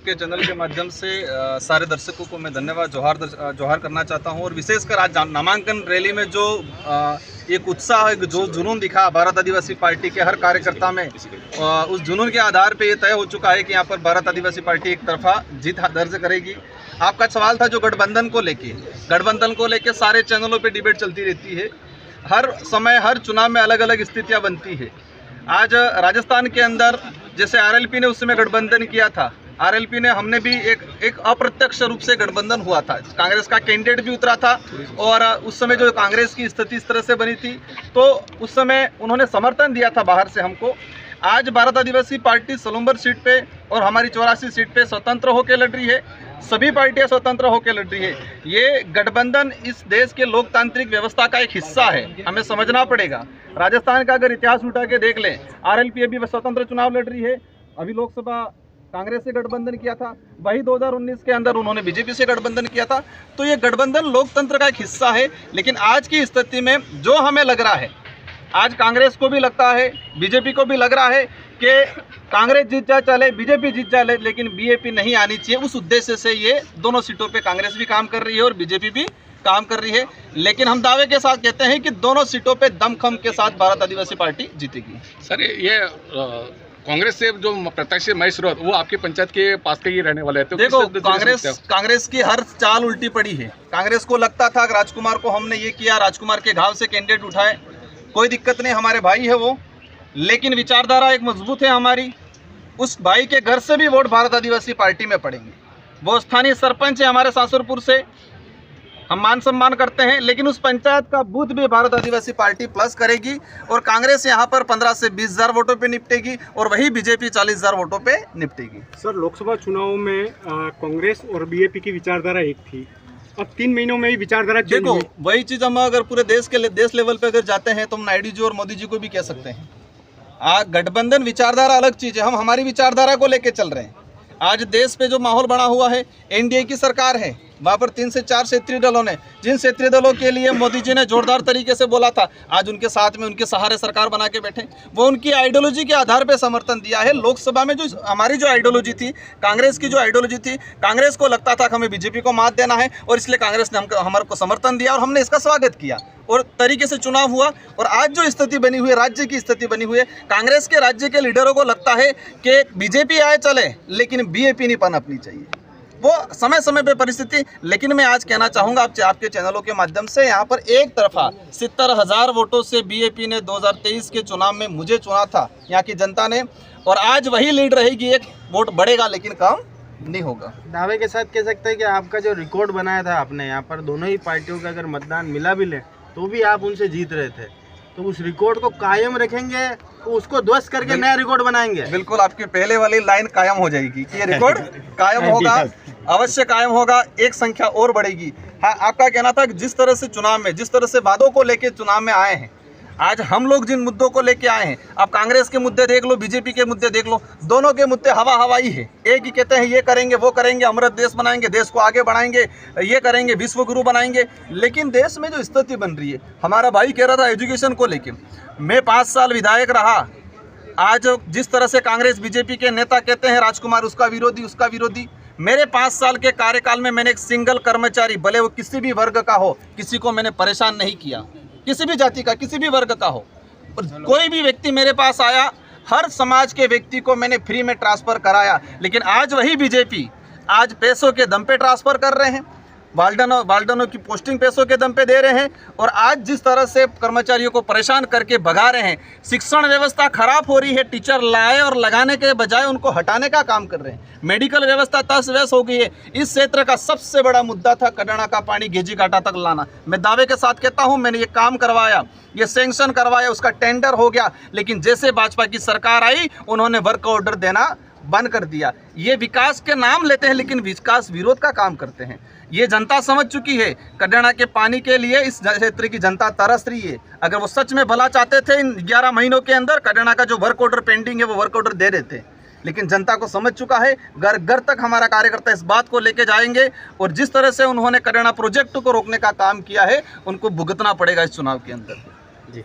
आपके चैनल के माध्यम से सारे दर्शकों को मैं धन्यवाद जोहार करना चाहता हूं और विशेषकर आज नामांकन रैली में जो एक उत्साह जो जुनून दिखा भारत आदिवासी पार्टी के हर कार्यकर्ता में, उस जुनून के आधार पे ये तय हो चुका है कि यहाँ पर भारत आदिवासी पार्टी एक तरफा जीत दर्ज करेगी। आपका सवाल था जो गठबंधन को लेके सारे चैनलों पे डिबेट चलती रहती है। हर समय हर चुनाव में अलग अलग स्थितियाँ बनती है। आज राजस्थान के अंदर जैसे आरएलपी ने उस समय गठबंधन किया था, आरएलपी ने हमने भी एक अप्रत्यक्ष रूप से गठबंधन हुआ था। कांग्रेस का कैंडिडेट भी उतरा था और उस समय जो कांग्रेस की स्थिति इस तरह से बनी थी तो उस समय उन्होंने समर्थन दिया था बाहर से हमको। आज भारत आदिवासी पार्टी सलूम्बर सीट पे और हमारी 84 सीट पे स्वतंत्र होकर लड़ रही है। सभी पार्टियां स्वतंत्र होकर लड़ रही है। ये गठबंधन इस देश के लोकतांत्रिक व्यवस्था का एक हिस्सा है, हमें समझना पड़ेगा। राजस्थान का अगर इतिहास उठा के देख लें, आरएलपी अभी स्वतंत्र चुनाव लड़ रही है। अभी लोकसभा कांग्रेस से गठबंधन किया था, वही 2019 के अंदर उन्होंने बीजेपी से गठबंधन किया था। तो ये गठबंधन लोकतंत्र का एक हिस्सा है। लेकिन आज की स्थिति में जो हमें लग रहा है, आज कांग्रेस को भी लगता है, बीजेपी को भी लग रहा है कि कांग्रेस जीत जाए चले, बीजेपी जीत जाए लेकिन बीएपी नहीं आनी चाहिए। उस उद्देश्य से ये दोनों सीटों पे कांग्रेस भी काम कर रही है और बीजेपी भी काम कर रही है। लेकिन हम दावे के साथ कहते हैं कि दोनों सीटों पे दमखम के साथ भारत आदिवासी पार्टी जीतेगी। सर, ये कांग्रेस से जो प्रत्याशी महेश रौत, वो आपकी पंचायत के पास के ही रहने वाले हैं। तो देखो, कांग्रेस की हर चाल उल्टी पड़ी है। कांग्रेस को लगता था कि राजकुमार को हमने ये किया, राजकुमार के घाव से कैंडिडेट उठाए, कोई दिक्कत नहीं, हमारे भाई है वो। लेकिन विचारधारा एक मजबूत है हमारी। उस भाई के घर से भी वोट भारत आदिवासी पार्टी में पड़ेंगे। वो स्थानीय सरपंच है हमारे सासुरपुर से, हम मान सम्मान करते हैं। लेकिन उस पंचायत का बूथ भी भारत आदिवासी पार्टी प्लस करेगी और कांग्रेस यहाँ पर 15 से 20 हज़ार वोटों पे निपटेगी और वही बीजेपी 40 हज़ार वोटों पे निपटेगी। सर, लोकसभा चुनाव में कांग्रेस और बीएपी की विचारधारा एक थी, अब 3 महीनों में ही विचारधारा चेंज हुई। देखो, वही चीज़ हम अगर पूरे देश लेवल पे अगर जाते हैं तो हम नायडू जी और मोदी जी को भी कह सकते हैं। गठबंधन विचारधारा अलग चीज़ है, हम हमारी विचारधारा को लेके चल रहे हैं। आज देश पे जो माहौल बना हुआ है, एनडीए की सरकार है, वहाँ पर 3 से 4 क्षेत्रीय दलों ने, जिन क्षेत्रीय दलों के लिए मोदी जी ने जोरदार तरीके से बोला था, आज उनके साथ में उनके सहारे सरकार बना के बैठे। वो उनकी आइडियोलॉजी के आधार पे समर्थन दिया है। लोकसभा में जो हमारी जो आइडियोलॉजी थी, कांग्रेस की जो आइडियोलॉजी थी, कांग्रेस को लगता था कि हमें बीजेपी को मात देना है और इसलिए कांग्रेस ने हमारे को समर्थन दिया और हमने इसका स्वागत किया और तरीके से चुनाव हुआ। और आज जो स्थिति बनी हुई है, राज्य की स्थिति बनी हुई है, कांग्रेस के राज्य के लीडरों को लगता है कि बीजेपी आए चले लेकिन बीएपी नहीं पनपनी चाहिए। वो समय समय पे परिस्थिति। लेकिन मैं आज कहना चाहूँगा आपके चैनलों के माध्यम से, यहाँ पर एक तरफा 70,000 वोटों से बीएपी ने 2023 के चुनाव में मुझे चुना था यहाँ की जनता ने, और आज वही लीड रहेगी। एक वोट बढ़ेगा लेकिन कम नहीं होगा। दावे के साथ कह सकते हैं कि आपका जो रिकॉर्ड बनाया था आपने, यहाँ पर दोनों ही पार्टियों का अगर मतदान मिला भी ले तो भी आप उनसे जीत रहे थे, तो उस रिकॉर्ड को कायम रखेंगे, तो उसको ध्वस्त करके नया रिकॉर्ड बनाएंगे। बिल्कुल, आपकी पहले वाली लाइन कायम हो जाएगी कि ये रिकॉर्ड कायम होगा, अवश्य कायम होगा, एक संख्या और बढ़ेगी। हाँ, आपका कहना था कि जिस तरह से चुनाव में, जिस तरह से वादों को लेके चुनाव में आए हैं, आज हम लोग जिन मुद्दों को लेके आए हैं, आप कांग्रेस के मुद्दे देख लो, बीजेपी के मुद्दे देख लो, दोनों के मुद्दे हवाई है। एक ही कहते हैं ये करेंगे, वो करेंगे, अमृत देश बनाएंगे, देश को आगे बढ़ाएंगे, ये करेंगे, विश्व गुरु बनाएंगे। लेकिन देश में जो स्थिति बन रही है, हमारा भाई कह रहा था एजुकेशन को लेके, मैं 5 साल विधायक रहा। आज जिस तरह से कांग्रेस बीजेपी के नेता कहते हैं राजकुमार उसका विरोधी, मेरे 5 साल के कार्यकाल में मैंने एक सिंगल कर्मचारी, भले वो किसी भी वर्ग का हो, किसी को मैंने परेशान नहीं किया, किसी भी जाति का, किसी भी वर्ग का हो। कोई भी व्यक्ति मेरे पास आया, हर समाज के व्यक्ति को मैंने फ्री में ट्रांसफ़र कराया। लेकिन आज वही बीजेपी आज पैसों के दम पे ट्रांसफ़र कर रहे हैं, वाल्डनों की पोस्टिंग पैसों के दम पे दे रहे हैं, और आज जिस तरह से कर्मचारियों को परेशान करके भगा रहे हैं, शिक्षण व्यवस्था खराब हो रही है, टीचर लाए और लगाने के बजाय उनको हटाने का काम कर रहे हैं, मेडिकल व्यवस्था तहस-नहस हो गई है। इस क्षेत्र का सबसे बड़ा मुद्दा था कड़ाना का पानी गेजी घाटा तक लाना। मैं दावे के साथ कहता हूं, मैंने ये काम करवाया, ये सैंक्शन करवाया, उसका टेंडर हो गया। लेकिन जैसे भाजपा की सरकार आई, उन्होंने वर्क ऑर्डर देना बंद कर दिया। ये विकास के नाम लेते हैं लेकिन विकास विरोध का काम करते हैं। ये जनता समझ चुकी है। कड़ाना के पानी के लिए इस क्षेत्र की जनता तरस रही है। अगर वो सच में भला चाहते थे, इन 11 महीनों के अंदर कड़ाना का जो वर्क ऑर्डर पेंडिंग है वो वर्क ऑर्डर दे देते। लेकिन जनता को समझ चुका है, घर घर तक हमारा कार्यकर्ता इस बात को लेके जाएंगे, और जिस तरह से उन्होंने कड़ाना प्रोजेक्ट को रोकने का काम किया है, उनको भुगतना पड़ेगा इस चुनाव के अंदर। जी।